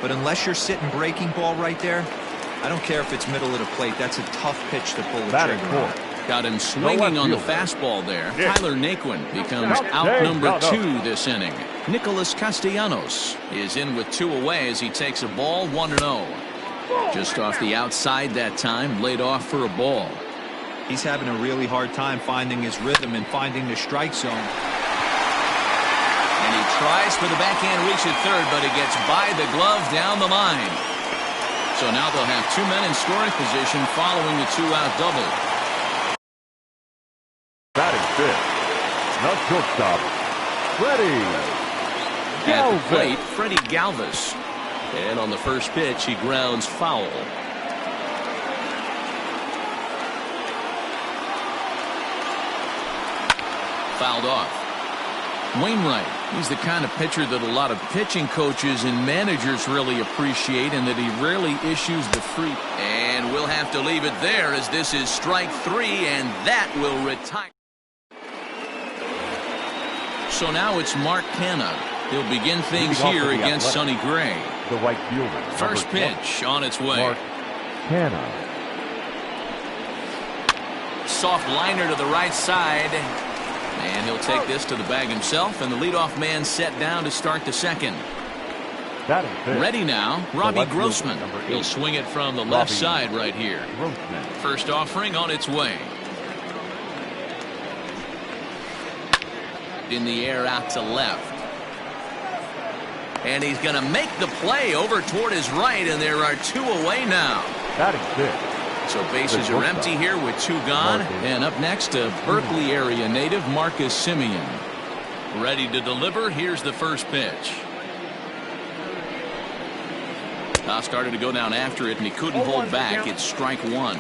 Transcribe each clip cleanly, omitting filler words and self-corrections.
But unless you're sitting breaking ball right there, I don't care if it's middle of the plate. That's a tough pitch to pull the trigger on. Got him swinging on the fastball there. Tyler Naquin becomes out number 2 this inning. Nicholas Castellanos is in with 2 away as he takes a ball, 1-0. Just off the outside that time, laid off for a ball. He's having a really hard time finding his rhythm and finding the strike zone. And he tries for the backhand reach at third, but it gets by the glove down the line. So now they'll have 2 men in scoring position following the 2-out double. Batting fifth. No shortstop, Freddie Galvis. At the plate, Freddie Galvis. And on the first pitch, he grounds foul. Fouled off. Wainwright, he's the kind of pitcher that a lot of pitching coaches and managers really appreciate, and that he rarely issues the free. And we'll have to leave it there as this is strike 3, and that will retire. So now it's Mark Canha. He'll begin things here against Sonny Gray. The right fielder. First pitch on its way. Mark Canha. Soft liner to the right side. And he'll take this to the bag himself, and the leadoff man set down to start the second. Ready now, Robbie Grossman. He'll swing it from the left side right here. First offering on its way. In the air out to left. And he's going to make the play over toward his right, and there are 2 away now. So bases are empty here with 2 gone. And up next, a Berkeley area native, Marcus Semien. Ready to deliver. Here's the first pitch. Started to go down after it, and he couldn't hold back. It's strike 1.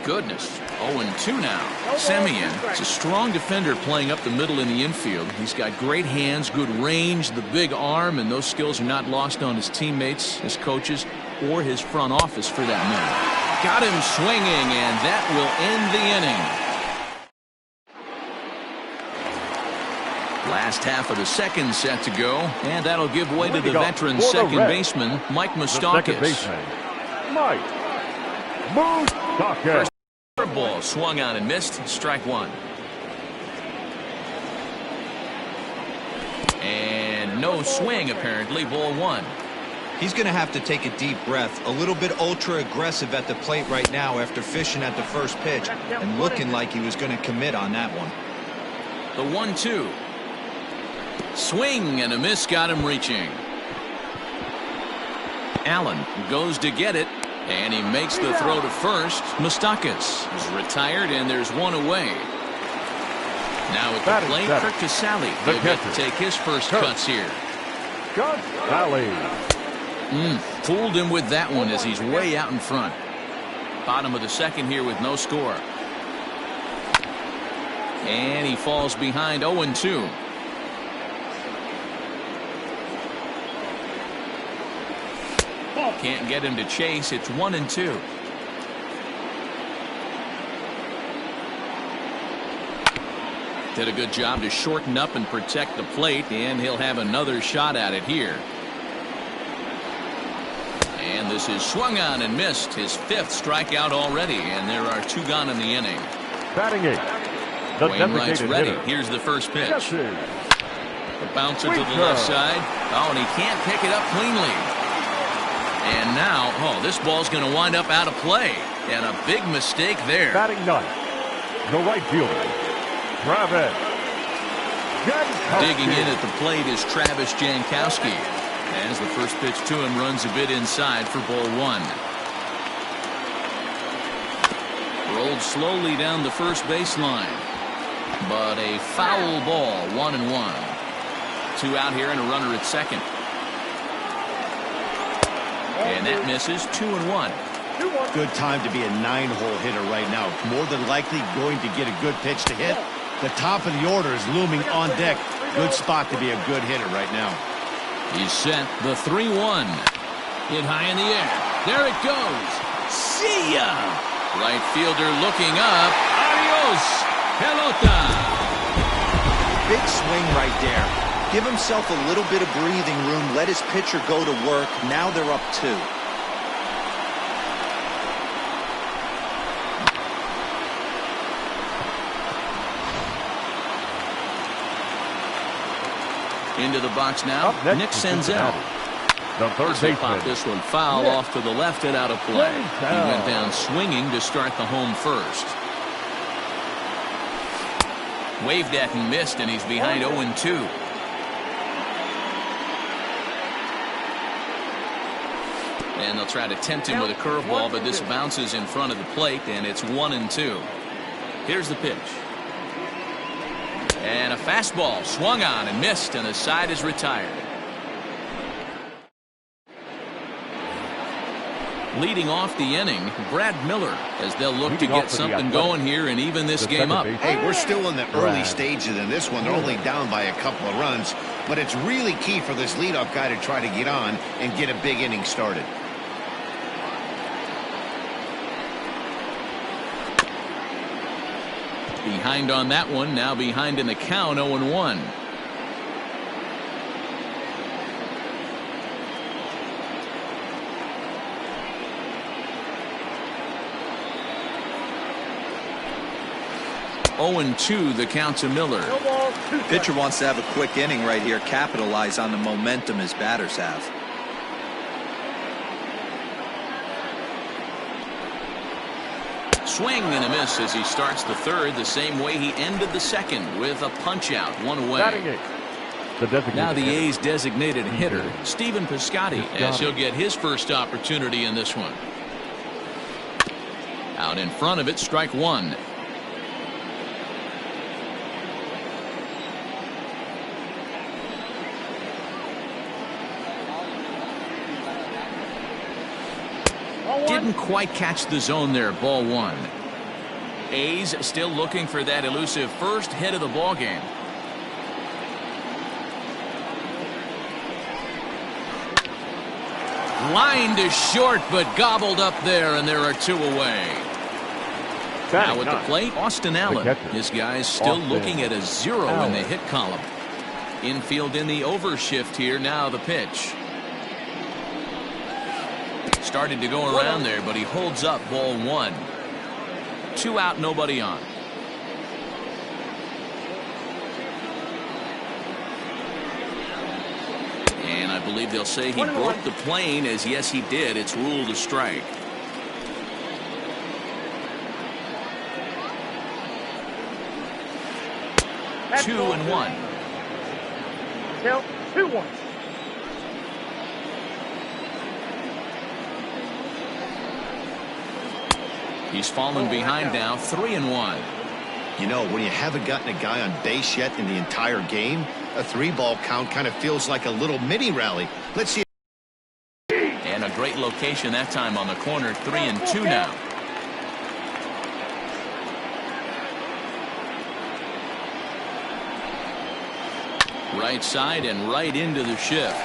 Goodness. 0-2 now. Semien is a strong defender playing up the middle in the infield. He's got great hands, good range, the big arm, and those skills are not lost on his teammates, his coaches, or his front office for that matter. Got him swinging, and that will end the inning. Last half of the second set to go, and that'll give way to the veteran second baseman, Mike Moustakas. Mike Moustakas. Ball swung on and missed. Strike 1. And no swing apparently. Ball 1. He's going to have to take a deep breath. A little bit ultra aggressive at the plate right now after fishing at the first pitch and looking like he was going to commit on that one. The 1-2. Swing and a miss got him reaching. Allen goes to get it. And he makes the throw to first. Moustakas is retired, and there's 1 away. Now at the plate, Kirk Casale will get to take his first cuts here. Fooled him with that one as he's way out in front. Bottom of the second here with no score. And he falls behind 0-2. Can't get him to chase. It's 1-2. Did a good job to shorten up and protect the plate, and he'll have another shot at it here. And this is swung on and missed. His 5th strikeout already, and there are 2 gone in the inning. Batting 8. Wainwright's ready. Here's the first pitch. The bouncer to the left side. Oh, and he can't pick it up cleanly. And now, this ball's going to wind up out of play. And a big mistake there. Batting 9. The right fielder, Travis Jankowski. Digging in at the plate is Travis Jankowski. As the first pitch to him runs a bit inside for ball 1. Rolled slowly down the first baseline. But a foul ball, 1-1. 2 out here and a runner at second. And that misses. 2-1. Good time to be a 9-hole hitter right now. More than likely going to get a good pitch to hit. The top of the order is looming on deck. Good spot to be a good hitter right now. He's set. The 3-1. Hit high in the air. There it goes. See ya. Right fielder looking up. Adios. Big swing right there. Give himself a little bit of breathing room. Let his pitcher go to work. Now they're up 2. Into the box now, Nick Senzel. The third baseman. Pop this one foul off to the left and out of play. He went down swinging to start the home first. Waved at and missed, and he's behind 0-2. And they'll try to tempt him with a curveball, but this bounces in front of the plate, and it's 1-2. Here's the pitch. And a fastball swung on and missed, and the side is retired. Leading off the inning, Brad Miller, as they'll look to get something going here and even this game up. Hey, we're still in the early stages in this one. They're only down by a couple of runs, but it's really key for this leadoff guy to try to get on and get a big inning started. Behind on that one, now behind in the count, 0-1. The count to Miller. Pitcher wants to have a quick inning right here, capitalize on the momentum his batters have. Swing and a miss as he starts the third the same way he ended the second with a punch out, 1 away. Now the A's designated hitter, Stephen Piscotty, as he'll get his first opportunity in this one. Out in front of it, strike 1. Didn't quite catch the zone there, ball 1. A's still looking for that elusive first hit of the ball game. Line to short, but gobbled up there, and there are 2 away. Now at the plate, Austin Allen. His guys still looking at a 0 in the hit column. Infield in the overshift here. Now the pitch. Started to go around there, but he holds up, ball 1. 2 out, nobody on. And I believe they'll say he broke the plane, as yes he did. It's ruled a strike. That's 2-1. Count 2-1. He's fallen behind now, 3-1. You know, when you haven't gotten a guy on base yet in the entire game, a 3-ball count kind of feels like a little mini rally. Let's see. And a great location that time on the corner, 3-2 now. Right side and right into the shift.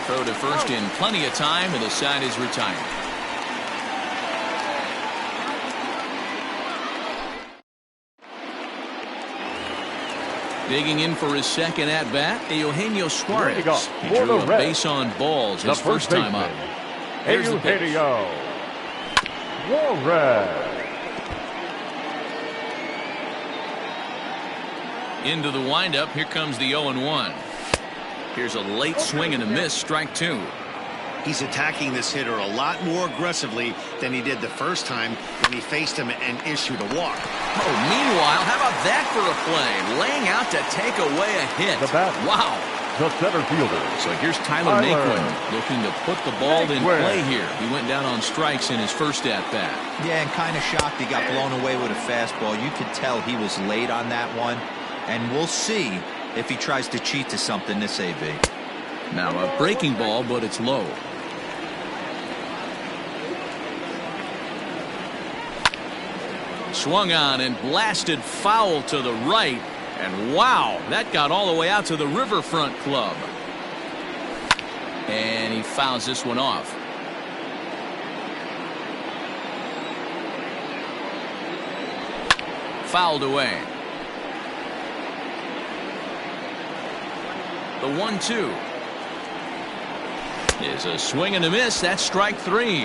Throw to first in plenty of time, and the side is retired. Digging in for his second at-bat, Eugenio Suarez. He drew a base on balls his first time up. Here's the pitch. Into the windup, here comes the 0-1. Here's a late swing and a miss, strike 2. He's attacking this hitter a lot more aggressively than he did the first time when he faced him and issued a walk. Oh, meanwhile, how about that for a play? Laying out to take away a hit. Wow. The center fielder. So here's Tyler Naquin looking to put the ball in play here. He went down on strikes in his first at-bat. Yeah, and kind of shocked he got blown away with a fastball. You could tell he was late on that one. And we'll see if he tries to cheat to something this AB. Now a breaking ball, but it's low. Swung on and blasted foul to the right. And wow, that got all the way out to the Riverfront Club. And he fouls this one off. Fouled away. The 1-2 is a swing and a miss. That's strike 3.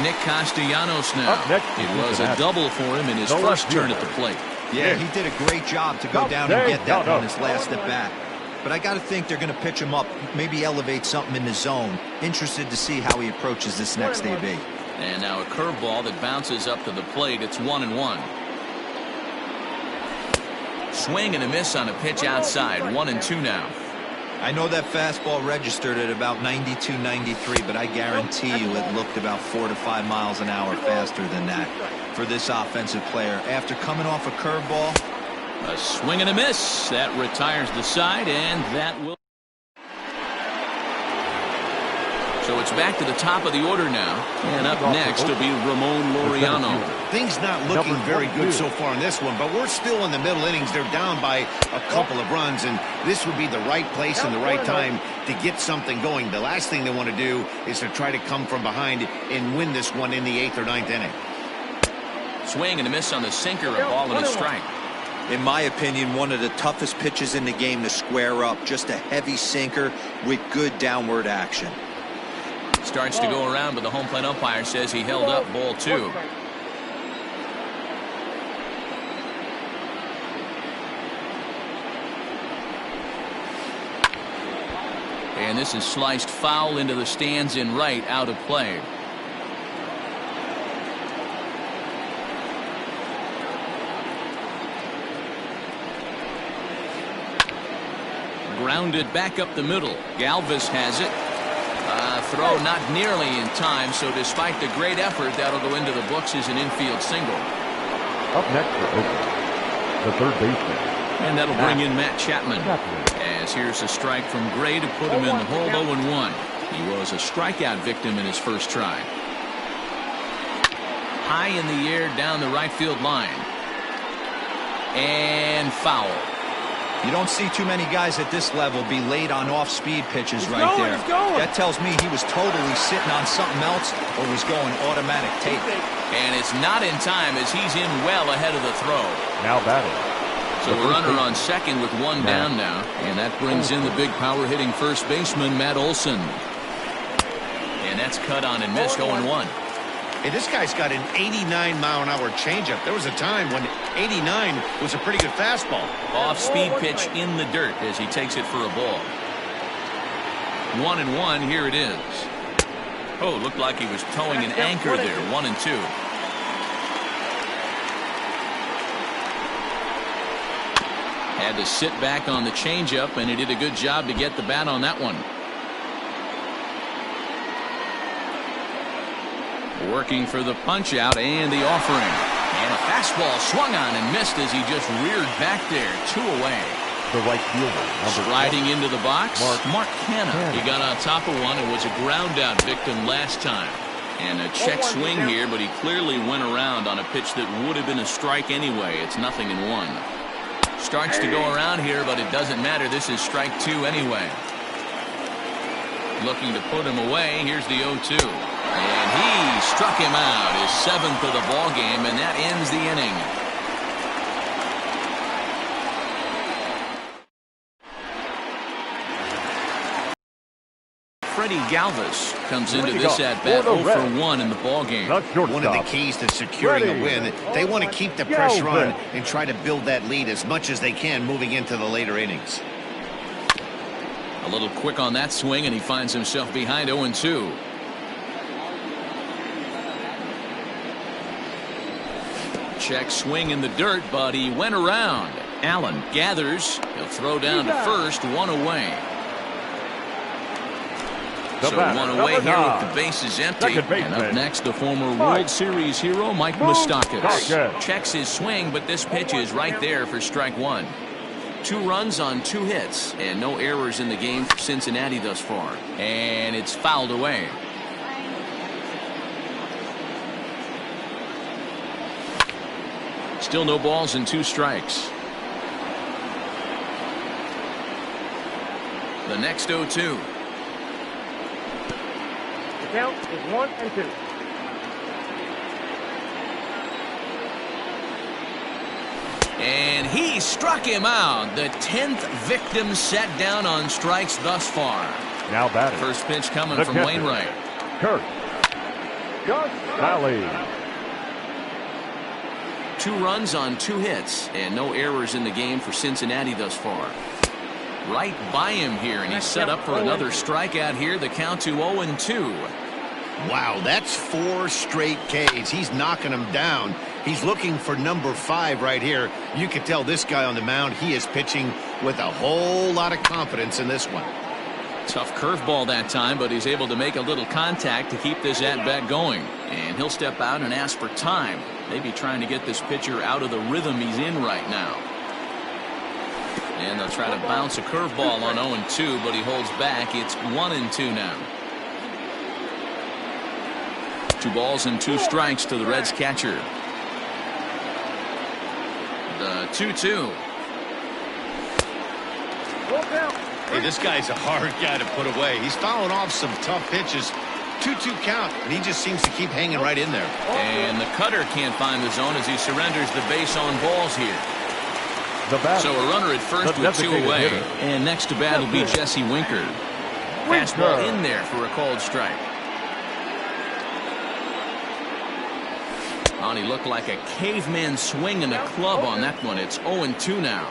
Nick Castellanos now. It was a double for him in his first turn at the plate. Yeah, he did a great job to go down and get that on his last at bat. But I got to think they're going to pitch him up, maybe elevate something in the zone. Interested to see how he approaches this next AB. And now a curveball that bounces up to the plate. It's 1-1. Swing and a miss on a pitch outside. 1-2 now. I know that fastball registered at about 92, 93, but I guarantee you it looked about 4 to 5 miles an hour faster than that for this offensive player. After coming off a curveball, a swing and a miss. That retires the side, and that will. So it's back to the top of the order now. And up next will be Ramon Laureano. Things not looking very good so far in this one, but we're still in the middle innings. They're down by a couple of runs, and this would be the right place and the right time to get something going. The last thing they want to do is to try to come from behind and win this one in the 8th or 9th inning. Swing and a miss on the sinker, a ball and a strike. in my opinion, one of the toughest pitches in the game to square up. Just a heavy sinker with good downward action. Starts to go around, but the home plate umpire says he held up ball 2. And this is sliced foul into the stands in right, out of play. Grounded back up the middle. Galvis has it. Throw not nearly in time, so despite the great effort, that'll go into the books as an infield single. Up next for Oakland, the third baseman. And that'll bring in Matt Chapman. As here's a strike from Gray to put him in the hold 0-1. He was a strikeout victim in his first try. High in the air down the right field line. And foul. You don't see too many guys at this level be late on off-speed pitches right there. That tells me he was totally sitting on something else or was going automatic tape. And it's not in time as he's in well ahead of the throw. Now batting. So a runner on second with one down now. And that brings in the big power-hitting first baseman, Matt Olson. And that's cut on and missed 0-1. Hey, this guy's got an 89-mile-an-hour changeup. There was a time when 89 was a pretty good fastball. Off-speed pitch in the dirt as he takes it for a ball. 1-1, here it is. Oh, looked like he was towing an anchor there. 1-2. Had to sit back on the changeup, and he did a good job to get the bat on that one. Working for the punch out and the offering. And a fastball swung on and missed as he just reared back there. 2 away. The right fielder. Striding into the box, Mark Canha. Canha. He got on top of one and was a ground out victim last time. And a check swing here, but he clearly went around on a pitch that would have been a strike anyway. It's 0-1. Starts to go around here, but it doesn't matter. This is strike 2 anyway. Looking to put him away. Here's the 0-2. And he struck him out, his 7th of the ball game, and that ends the inning. Freddie Galvis comes into this at-bat 0 for 1 in the ball game. One of the keys to securing a win, they want to keep the pressure on and try to build that lead as much as they can moving into the later innings. A little quick on that swing, and he finds himself behind 0-2. Check swing in the dirt, but he went around. Allen gathers. He'll throw down to first. 1 away. So 1 away here with the bases empty. And up next, the former World Series hero, Mike Moustakas. Checks his swing, but this pitch is right there for strike 1. 2 runs on 2 hits, and no errors in the game for Cincinnati thus far. And it's fouled away. Still no balls and 2 strikes. The next 0-2. The count is 1-2. And he struck him out. The 10th victim set down on strikes thus far. Now batting. First pitch coming The from catcher, Wainwright. Kurt Valley. 2 runs on 2 hits and no errors in the game for Cincinnati thus far. Right by him here, and he's set up for another strikeout here. The count to 0-2. Wow, that's 4 straight Ks. He's knocking them down. He's looking for number 5 right here. You can tell this guy on the mound, he is pitching with a whole lot of confidence in this one. Tough curveball that time, but he's able to make a little contact to keep this at-bat going. And he'll step out and ask for time. Maybe trying to get this pitcher out of the rhythm he's in right now. And they'll try to bounce a curveball on 0-2, but he holds back. It's 1-2 now. 2 balls and 2 strikes to the Reds catcher. The 2-2. Hey, this guy's a hard guy to put away. He's fouling off some tough pitches. 2-2 count, and he just seems to keep hanging right in there. And the cutter can't find the zone as he surrenders the base on balls here. So a runner at first with 2 away. Hitter. And next to bat will be Jesse Winker. Fastball in there for a called strike. And he looked like a caveman swinging a club on that one. It's 0-2 now.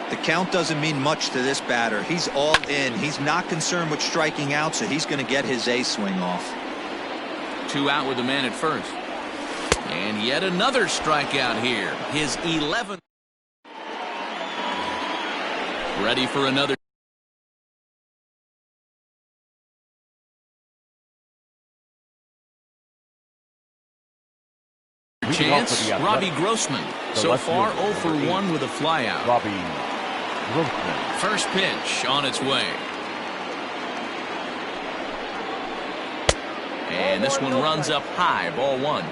The count doesn't mean much to this batter. He's all in. He's not concerned with striking out, so he's going to get his A swing off. 2 out with the man at first. And yet another strikeout here. His 11th. Ready for another chance. Robbie Grossman so far 0 for 1 with a flyout. Robbie Grossman. First pitch on its way. And this one runs up high. Ball 1.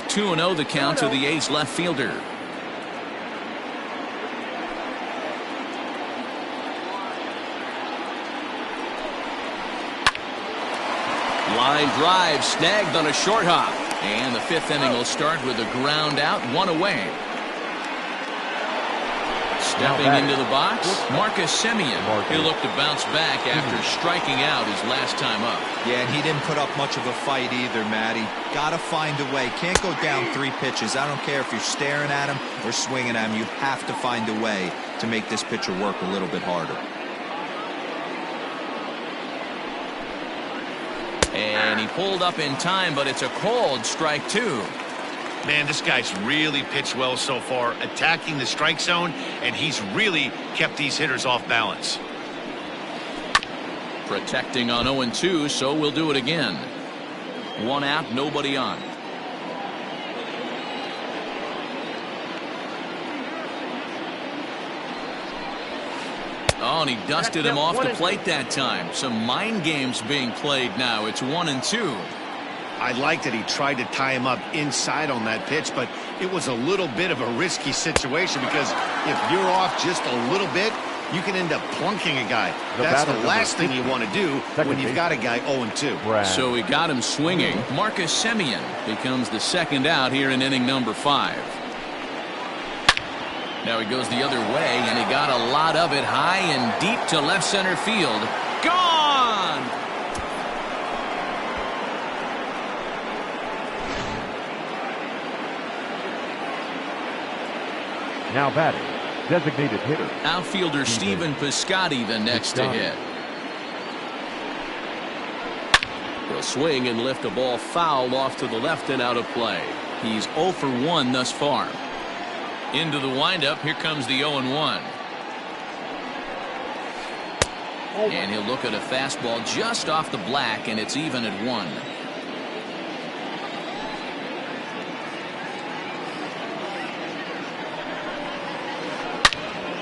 Two 2-0 the count to the A's left fielder. Line drive snagged on a short hop. And the 5th inning will start with a ground out, 1 away. Stepping into the box, Marcus Semien. He'll look to bounce back after striking out his last time up. Yeah, and he didn't put up much of a fight either, Matty. Got to find a way. Can't go down 3 pitches. I don't care if you're staring at him or swinging at him. You have to find a way to make this pitcher work a little bit harder. And he pulled up in time, but it's a called strike 2. Man, this guy's really pitched well so far, attacking the strike zone, and he's really kept these hitters off balance. Protecting on 0-2, so we'll do it again. 1 out, nobody on. Oh, and he dusted him off the plate that time. Some mind games being played now. It's 1-2. I like that he tried to tie him up inside on that pitch, but it was a little bit of a risky situation because if you're off just a little bit, you can end up plunking a guy. That's the last thing you want to do when you've got a guy 0-2. So he got him swinging. Marcus Semien becomes the 2nd out here in inning number 5. Now he goes the other way, and he got a lot of it high and deep to left center field. Gone! Now batting, designated hitter. Outfielder Stephen Piscotty the next to hit. Will swing and lift a ball foul off to the left and out of play. He's 0 for 1 thus far. Into the windup. Here comes the 0-1. And he'll look at a fastball just off the black, and it's even at 1.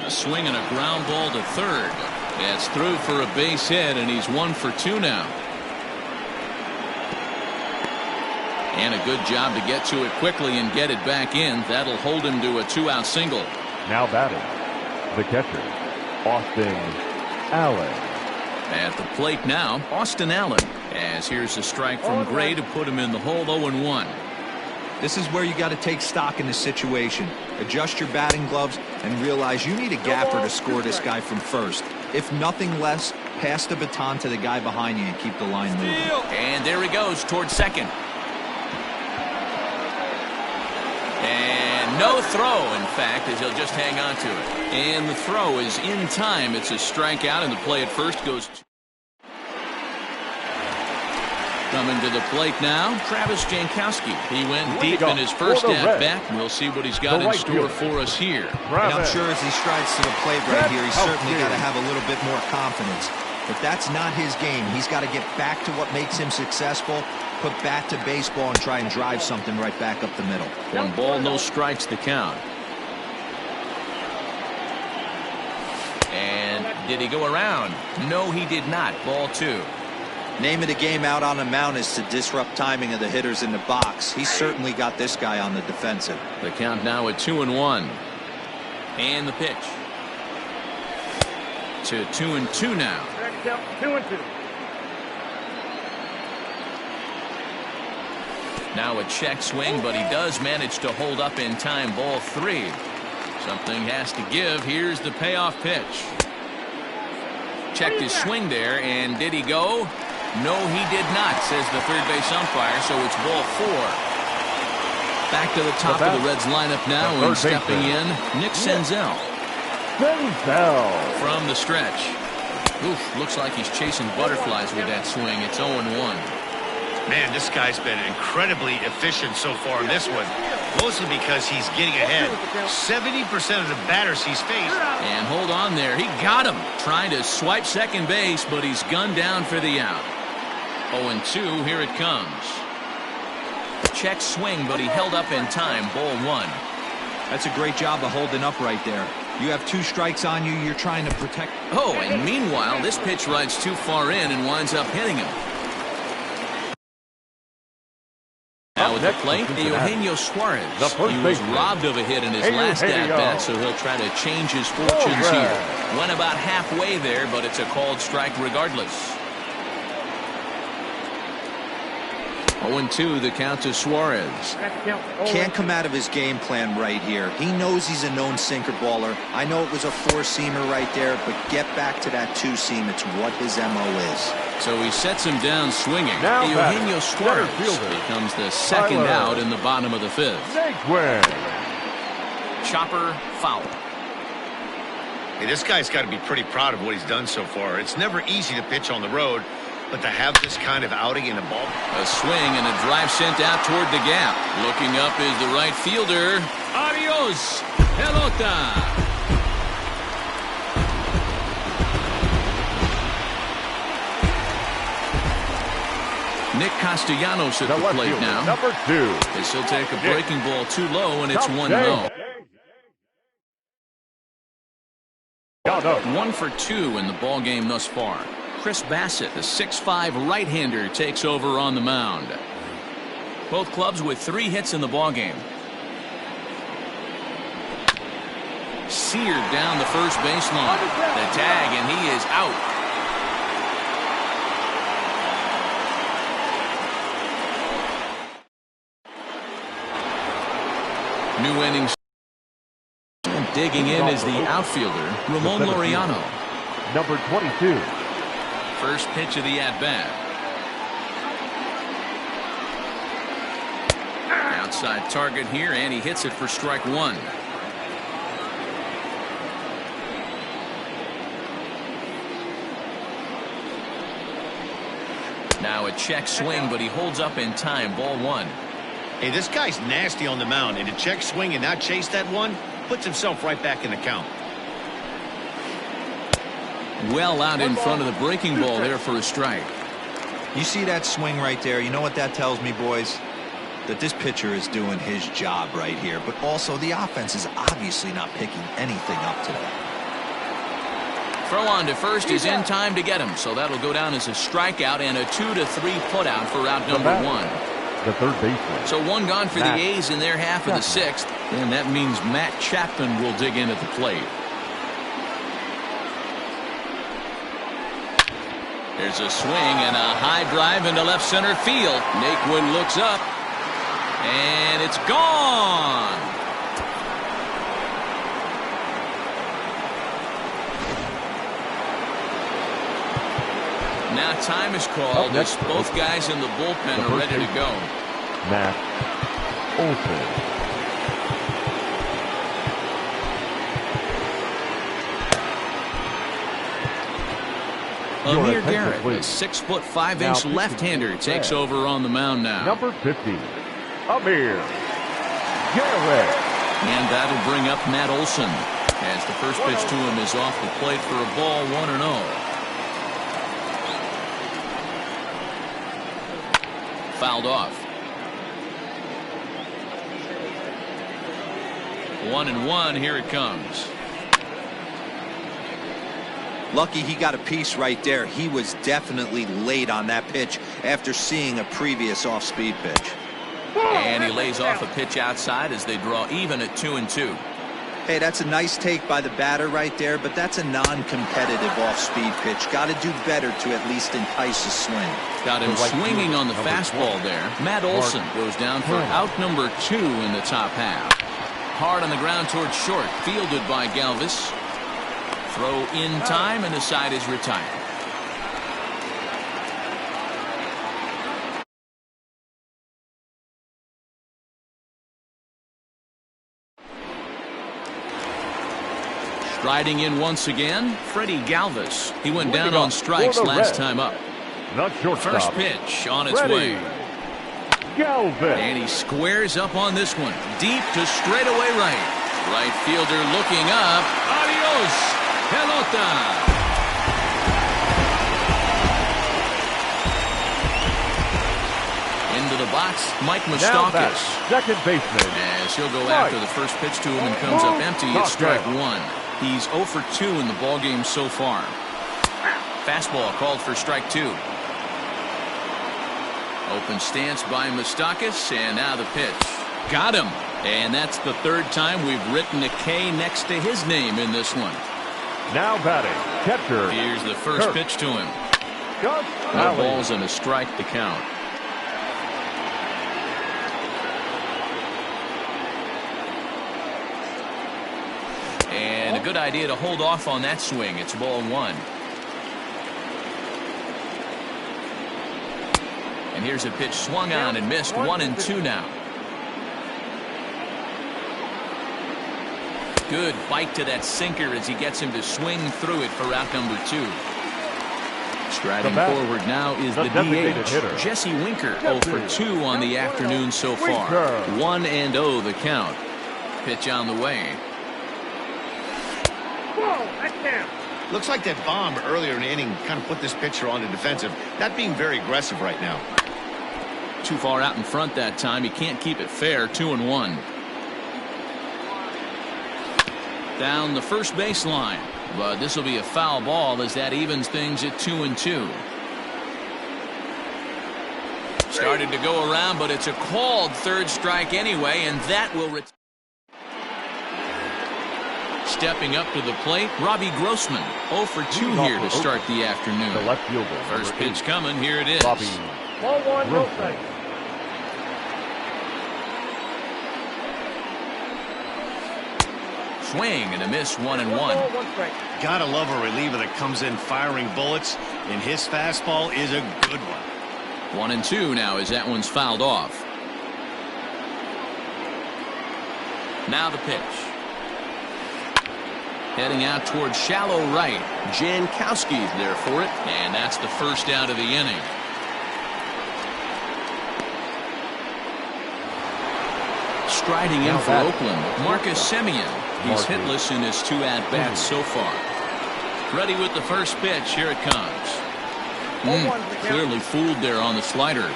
A swing and a ground ball to third. That's through for a base hit, and he's 1 for 2 now. And a good job to get to it quickly and get it back in. That'll hold him to a 2-out single. Now batting, the catcher, Austin Allen. At the plate now, Austin Allen. As here's a strike from Gray to put him in the hole. 0-1. This is where you got to take stock in the situation. Adjust your batting gloves and realize you need a gapper to score this guy from first. If nothing less, pass the baton to the guy behind you and keep the line moving. And there he goes towards second. And no throw, in fact, as he'll just hang on to it. And the throw is in time. It's a strikeout, and the play at first goes. Coming to the plate now, Travis Jankowski. He went deep in his first at-bat. We'll see what he's got in store for us here. And I'm sure as he strides to the plate right here, he's certainly got to have a little bit more confidence. If that's not his game, he's got to get back to what makes him successful, put bat to baseball, and try and drive something right back up the middle. 1 ball, no strikes the count. And did he go around? No, he did not. Ball 2. Name of the game out on the mound is to disrupt timing of the hitters in the box. He's certainly got this guy on the defensive. The count now at 2-1. And the pitch. To 2-2 now. 2-2. Now a check swing, but he does manage to hold up in time. Ball 3. Something has to give. Here's the payoff pitch. Checked his swing there, and did he go? No, he did not, says the third base umpire, so it's ball 4. Back to the top of the Reds lineup now, and stepping in, Nick Senzel. From the stretch. Oof, looks like he's chasing butterflies with that swing. It's 0-1. Man, this guy's been incredibly efficient so far in this one, mostly because he's getting ahead. 70% of the batters he's faced. And hold on there. He got him. Trying to swipe second base, but he's gunned down for the out. 0-2, here it comes. Check swing, but he held up in time. Ball 1. That's a great job of holding up right there. You have 2 strikes on you. You're trying to protect. Oh, and meanwhile, this pitch rides too far in and winds up hitting him. Now at the plate, Eugenio Suarez. He was robbed of a hit in his last at-bat, so he'll try to change his fortunes here. Went about halfway there, but it's a called strike regardless. 0-2, the count to Suarez. Can't come out of his game plan right here. He knows he's a known sinker baller. I know it was a 4-seamer right there, but get back to that 2-seam. It's what his MO is. So he sets him down swinging. Eugenio Suarez becomes the second out in the bottom of the 5th. Chopper foul. Hey, this guy's got to be pretty proud of what he's done so far. It's never easy to pitch on the road, but to have this kind of outing in a ball. A swing and a drive sent out toward the gap. Looking up is the right fielder. Adios, pelota. Nick Castellanos at the plate now. Number 2. This will take a breaking ball too low, and it's 1-0. 1 for 2 in the ball game thus far. Chris Bassett, the 6'5" right-hander, takes over on the mound. Both clubs with 3 hits in the ball game. Seared down the first baseline. The tag, and he is out. New innings. And digging in is the outfielder, Ramon Laureano. Number 22. First pitch of the at-bat. Outside target here, and he hits it for strike 1. Now a check swing, but he holds up in time. Ball 1. Hey, this guy's nasty on the mound, and to check swing and not chase that one puts himself right back in the count. Well out in front of the breaking ball there for a strike. You see that swing right there? You know what that tells me, boys? That this pitcher is doing his job right here, but also the offense is obviously not picking anything up today. Throw on to first is in time to get him, so that'll go down as a strikeout and a 2-3 putout for out number 1. The third baseman. So 1 gone for the A's in their half of the 6th, and that means Matt Chapman will dig in at the plate. There's a swing and a high drive into left center field. Naquin looks up, and it's gone. Now time is called as both guys in the bullpen are ready to go. Matt Olson. Amir Garrett, the 6'5" left-hander, takes over on the mound now. Number 50, Amir Garrett. And that'll bring up Matt Olson as the first pitch to him is off the plate for a ball, 1-0. Fouled off. 1-1. Here it comes. Lucky he got a piece right there. He was definitely late on that pitch after seeing a previous off-speed pitch. And he lays off a pitch outside as they draw even at 2-2. Hey, that's a nice take by the batter right there, but that's a non-competitive off-speed pitch. Got to do better to at least entice a swing. Got him swinging on the fastball there. Matt Olson goes down for out number 2 in the top half. Hard on the ground towards short, fielded by Galvis. Throw in time, and the side is retired. Striding in once again, Freddie Galvis. He went down on strikes last time up. Not shortstop. First pitch on its way. Galvis. And he squares up on this one. Deep to straightaway right. Right fielder looking up. Adios. Pelota. Into the box, Mike Moustakas. Second baseman. As he'll go after the first pitch to him and comes up empty. It's strike 1. He's 0 for 2 in the ballgame so far. Fastball called for strike 2. Open stance by Moustakas, and now the pitch. Got him. And that's the third time we've written a K next to his name in this one. Now batting, catcher. Here's the first pitch to him. No balls and a strike to count. And a good idea to hold off on that swing. It's ball 1. And here's a pitch swung on and missed. 1-2 now. Good bite to that sinker as he gets him to swing through it for out number 2. Striding forward now is the DH, Jesse Winker, 0 for 2 on the afternoon so far. 1-0 the count. Pitch on the way. Looks like that bomb earlier in the inning kind of put this pitcher on the defensive. Not being very aggressive right now. Too far out in front that time. He can't keep it fair. 2-1. Down the first baseline, but this will be a foul ball as that evens things at 2-2. Started to go around, but it's a called third strike anyway, and that will return. Stepping up to the plate, Robbie Grossman, 0 for 2 here to start the afternoon. The left fielder. First pitch coming, here it is. Robbie Ball 1, no strike. Swing and a miss, 1-1. Gotta love a reliever that comes in firing bullets, and his fastball is a good one. 1-2 now as that one's fouled off. Now the pitch. Heading out towards shallow right. Jankowski's there for it, and that's the first out of the inning. Striding in for Oakland, Marcus Semien. He's hitless in his 2 at-bats so far. Ready with the first pitch. Here it comes. Clearly fooled there on the slider.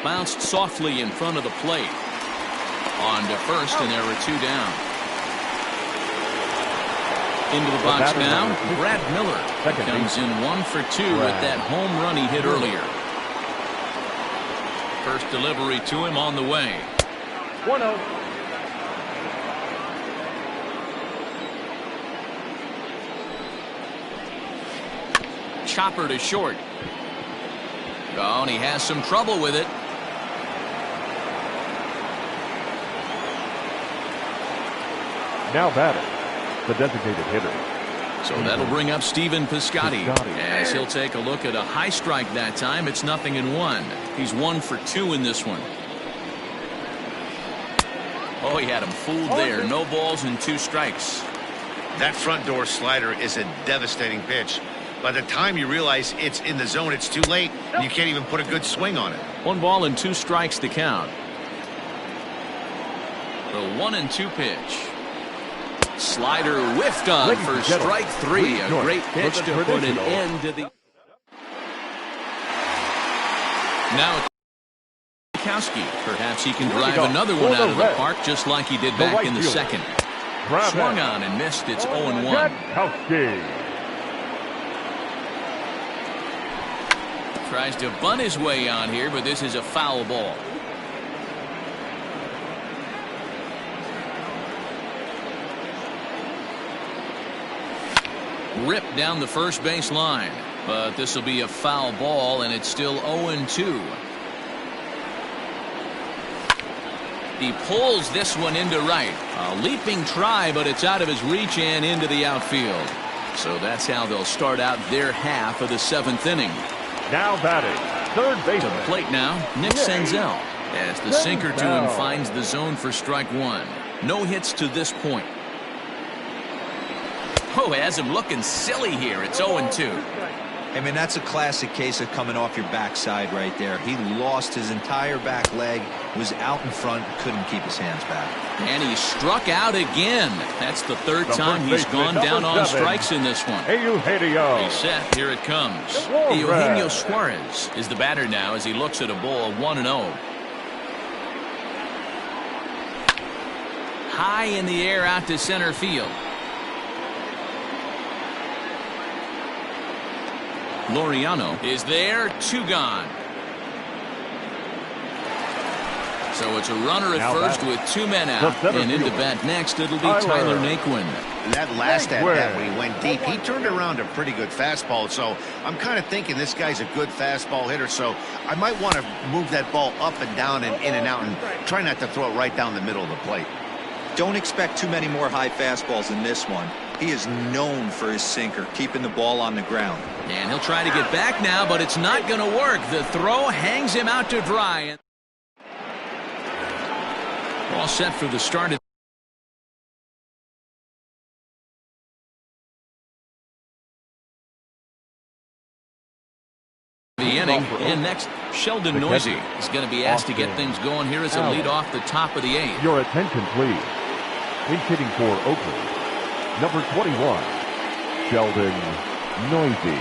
Bounced softly in front of the plate. On to first, and there were 2 down. Into the box now, Brad Miller comes in 1 for 2 with that home run he hit earlier. First delivery to him on the way. 1-0. chopper to short. Oh, and he has some trouble with it. Now batting, the designated hitter. So that'll bring up Stephen Piscotty as he'll take a look at a high strike that time. It's 0-1. He's 1 for 2 in this one. Oh, he had him fooled there. No balls and 2 strikes. That front door slider is a devastating pitch. By the time you realize it's in the zone, it's too late, and you can't even put a good swing on it. 1 ball and 2 strikes to count. The 1-2 pitch. Slider whiffed on for strike 3. A great pitch to put an end to the. Now Kowski. Perhaps he can drive another one out of the park just like he did back in the second. Swung on and missed. It's 0-1. Tries to bunt his way on here, but this is a foul ball. Ripped down the first base line, but this will be a foul ball, and it's still 0-2. He pulls this one into right. A leaping try, but it's out of his reach and into the outfield. So that's how they'll start out their half of the 7th inning. Now batting, third base. To the plate now, Nick Senzel. As the sinker to him finds the zone for strike 1. No hits to this point. Oh, has him looking silly here. It's 0-2. I mean, that's a classic case of coming off your backside right there. He lost his entire back leg, was out in front, couldn't keep his hands back. And he struck out again. That's the 3rd time he's gone down on strikes in this one. He's set. Here it comes. Eugenio Suarez is the batter now as he looks at a ball 1-0. High in the air out to center field. Laureano is there, 2 gone. So it's a runner at first with 2 men out. And into bat next, it'll be Tyler Naquin. That last at-bat when he went deep, he turned around a pretty good fastball. So I'm kind of thinking this guy's a good fastball hitter. So I might want to move that ball up and down and in and out and try not to throw it right down the middle of the plate. Don't expect too many more high fastballs in this one. He is known for his sinker, keeping the ball on the ground. And he'll try to get back now, but it's not going to work. The throw hangs him out to dry. All set for the start of the inning. And next, Sheldon Noisy is going to be asked to get things going here as a lead off the top of the 8th. Your attention, please. He's hitting for Oakland, number 21, Sheldon Noisy.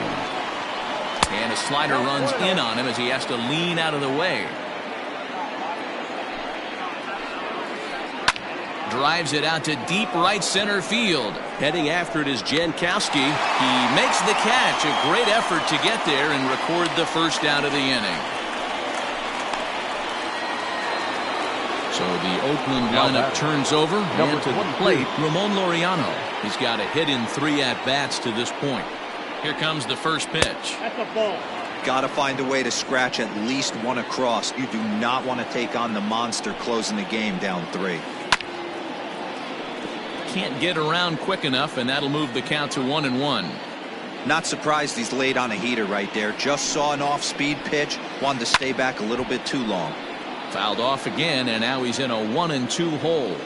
And a slider runs in on him as he has to lean out of the way. Drives it out to deep right center field. Heading after it is Jankowski. He makes the catch. A great effort to get there and record the first out of the inning. So the Oakland lineup turns over. And to the plate, Ramon Laureano. He's got a hit in 3 at-bats to this point. Here comes the first pitch. That's a ball. Got to find a way to scratch at least 1 across. You do not want to take on the monster closing the game down 3. Can't get around quick enough, and that'll move the count to 1-1. Not surprised he's laid on a heater right there. Just saw an off-speed pitch. Wanted to stay back a little bit too long. Fouled off again, and now he's in a 1-2 hole.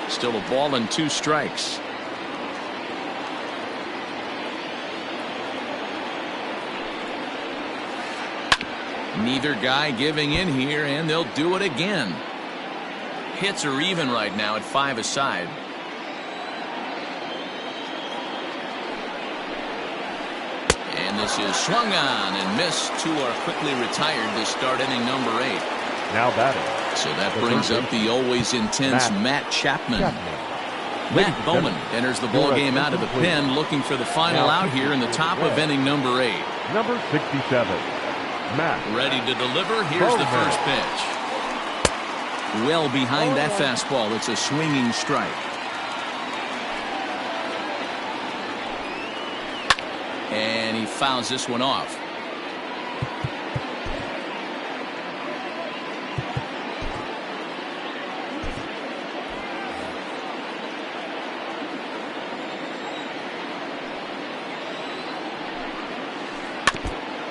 Still a ball and 2 strikes. Neither guy giving in here, and they'll do it again. Hits are even right now at 5 aside. And this is swung on and missed. 2 are quickly retired to start inning number 8. Now batting. So that brings up the always intense Matt Chapman. Matt Bowman enters the ball game out of the pen, looking for the final out here in the top of inning number 8. Number 67, Matt. Ready to deliver. Here's the first pitch. Well behind that fastball. It's a swinging strike. he fouls this one off.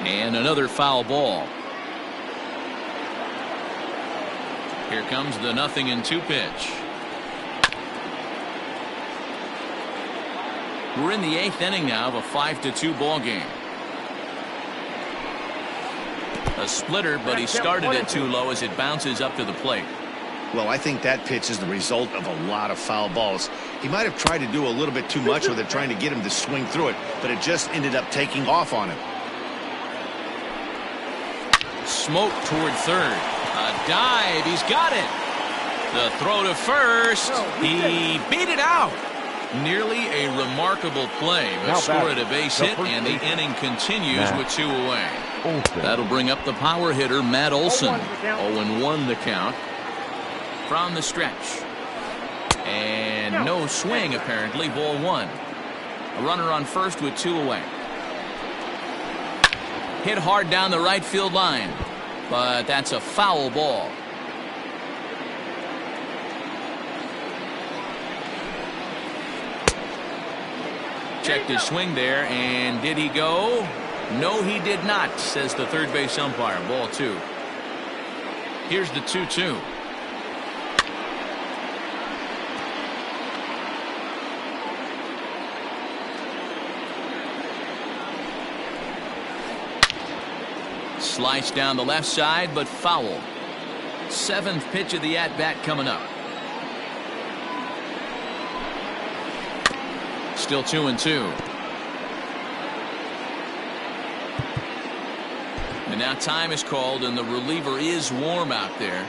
And another foul ball. Here comes the 0-2 pitch. We're in the 8th inning now of a 5-2 ball game. A splitter, but he started it too low as it bounces up to the plate. Well, I think that pitch is the result of a lot of foul balls. He might have tried to do a little bit too much with it, trying to get him to swing through it, but it just ended up taking off on him. Smoke toward third. A dive. He's got it. The throw to first. He beat it out. Nearly a remarkable play. But scored a base hit, and the inning continues with 2 away. That'll bring up the power hitter, Matt Olson. 0-1 the count. From the stretch. And no swing, apparently. Ball 1. A runner on first with 2 away. Hit hard down the right field line. But that's a foul ball. Checked his swing there, and did he go? No, he did not, says the third base umpire. Ball 2. Here's the 2-2. Slice down the left side, but foul. 7th pitch of the at-bat coming up. Still 2-2. And now time is called, and the reliever is warm out there.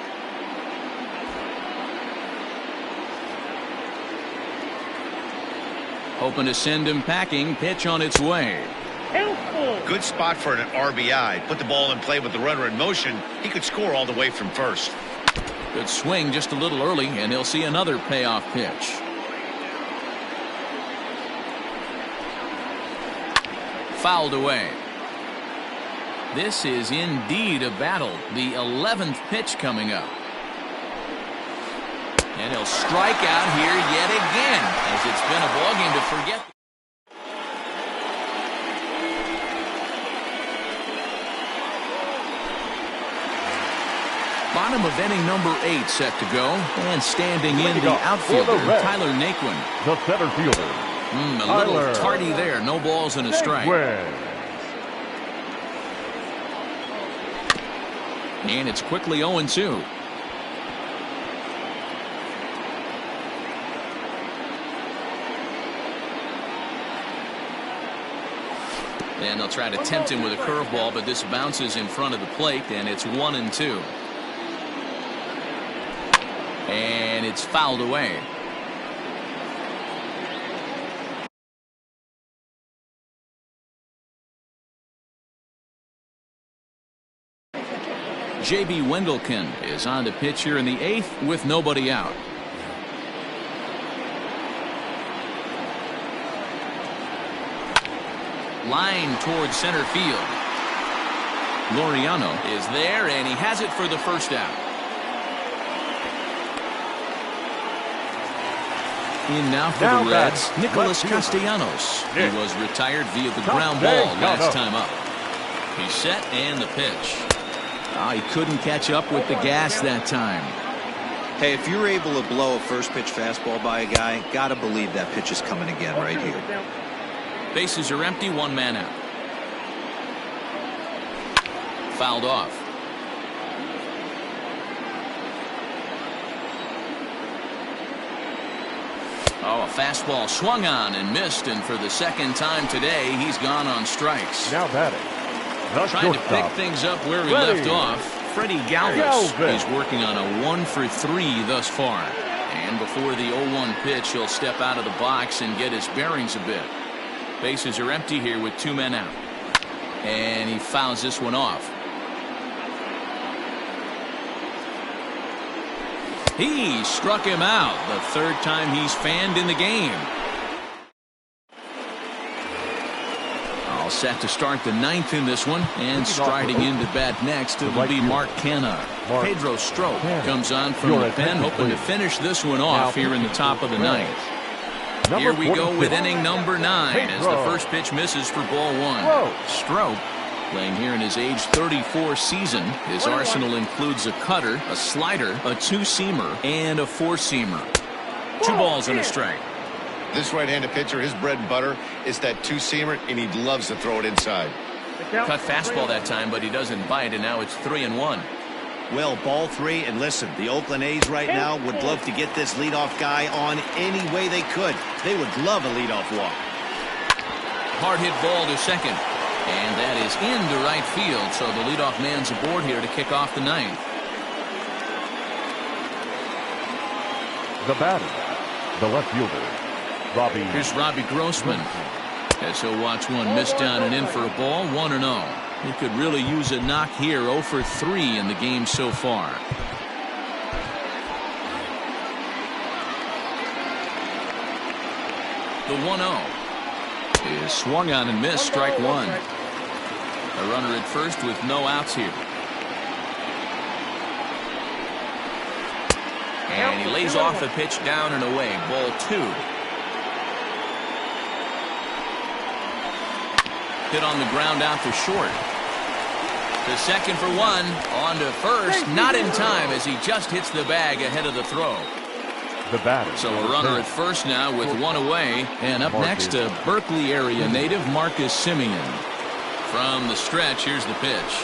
Hoping to send him packing. Pitch on its way. Good spot for an RBI. Put the ball in play with the runner in motion. He could score all the way from first. Good swing just a little early, and he'll see another payoff pitch. Fouled away. This is indeed a battle. The 11th pitch coming up. And he'll strike out here yet again, as it's been a ballgame to forget. Bottom of inning number 8 set to go. And standing in the outfielder, Tyler Naquin. The center fielder. A little tardy there. No balls and a strike. And it's quickly 0-2. And they'll try to tempt him with a curveball, but this bounces in front of the plate, and it's 1-2. And it's fouled away. J.B. Wendelken is on the pitch here in the 8th with nobody out. Line towards center field. Laureano is there, and he has it for the first out. In now for the Reds, Nicholas Castellanos. He was retired via the ground ball last time up. He's set, and the pitch. Oh, he couldn't catch up with the gas that time. Hey, if you're able to blow a first pitch fastball by a guy, gotta believe that pitch is coming again right here. Bases are empty, 1 man out. Fouled off. Oh, a fastball swung on and missed, and for the 2nd time today, he's gone on strikes. Now batting. Trying to pick things up where he left off. Freddie Galvis is working on a 1-for-3 thus far. And before the 0-1 pitch, he'll step out of the box and get his bearings a bit. Bases are empty here with 2 men out. And he fouls this one off. He struck him out. The 3rd time he's fanned in the game. set to start the ninth in this one, and striding into bat next it will be Mark Canha. Pedro Strop comes on from the pen, hoping to finish this one off here in the top of the ninth. Here we go with inning number 9 as the first pitch misses for ball 1. Strop, playing here in his age 34 season, his arsenal includes a cutter, a slider, a two-seamer, and a four-seamer. 2 balls and a strike. This right-handed pitcher, his bread and butter is that two-seamer, and he loves to throw it inside. Cut fastball that time, but he doesn't bite, and now it's 3-1. Well, ball 3, and listen, the Oakland A's right now would love to get this leadoff guy on any way they could. They would love a leadoff walk. Hard hit ball to second, and that is into right field, so the leadoff man's aboard here to kick off the ninth. The batter, the left fielder, Robbie. Here's Robbie Grossman, as he'll watch one miss down and in for a ball, 1-0. He could really use a knock here, 0 for 3 in the game so far. The 1-0 is swung on and missed, strike 1. A runner at first with no outs here. And he lays off the pitch down and away, ball 2. Hit on the ground out to short. To second for 1, on to first, not in time as he just hits the bag ahead of the throw. The batter. So a runner at first now with 1 away, and up next a Berkeley area native, Marcus Semien. From the stretch, here's the pitch.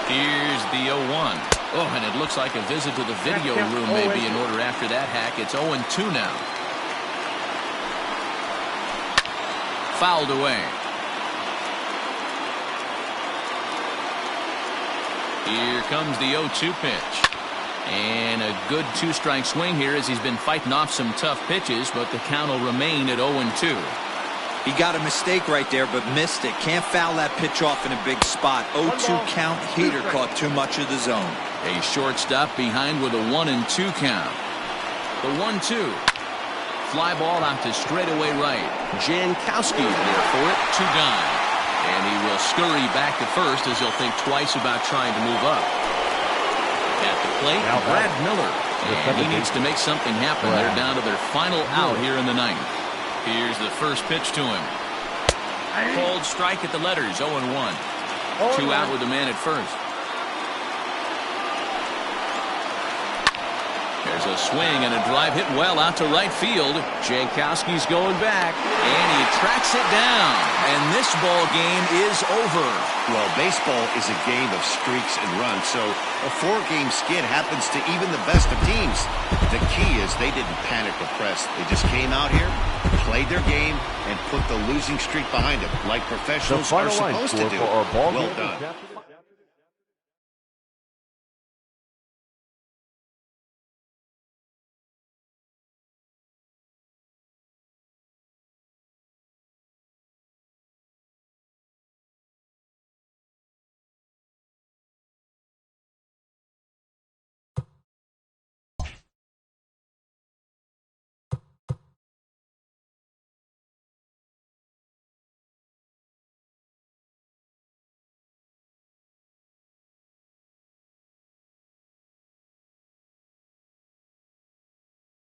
Here's the 0-1. Oh, and it looks like a visit to the video room may be in order after that hack. It's 0-2 now. Fouled away. Here comes the 0-2 pitch. And a good 2-strike swing here as he's been fighting off some tough pitches, but the count will remain at 0-2. He got a mistake right there, but missed it. Can't foul that pitch off in a big spot. 0-2 count. Heater caught too much of the zone. A shortstop behind with a 1-2 count. The 1-2. Fly ball out to straightaway right. Jankowski there for it. 2 gone. And he will scurry back to first as he'll think twice about trying to move up. At the plate, Brad Miller. And he needs to make something happen. They're down to their final out here in the ninth. Here's the first pitch to him. Cold strike at the letters, 0-1. 2 out with the man at first. There's a swing and a drive hit well out to right field. Jankowski's going back, and he tracks it down. And this ball game is over. Well, baseball is a game of streaks and runs, so a 4-game skid happens to even the best of teams. The key is they didn't panic or press. They just came out here, played their game, and put the losing streak behind them, like professionals are supposed to do. For our ball well game done.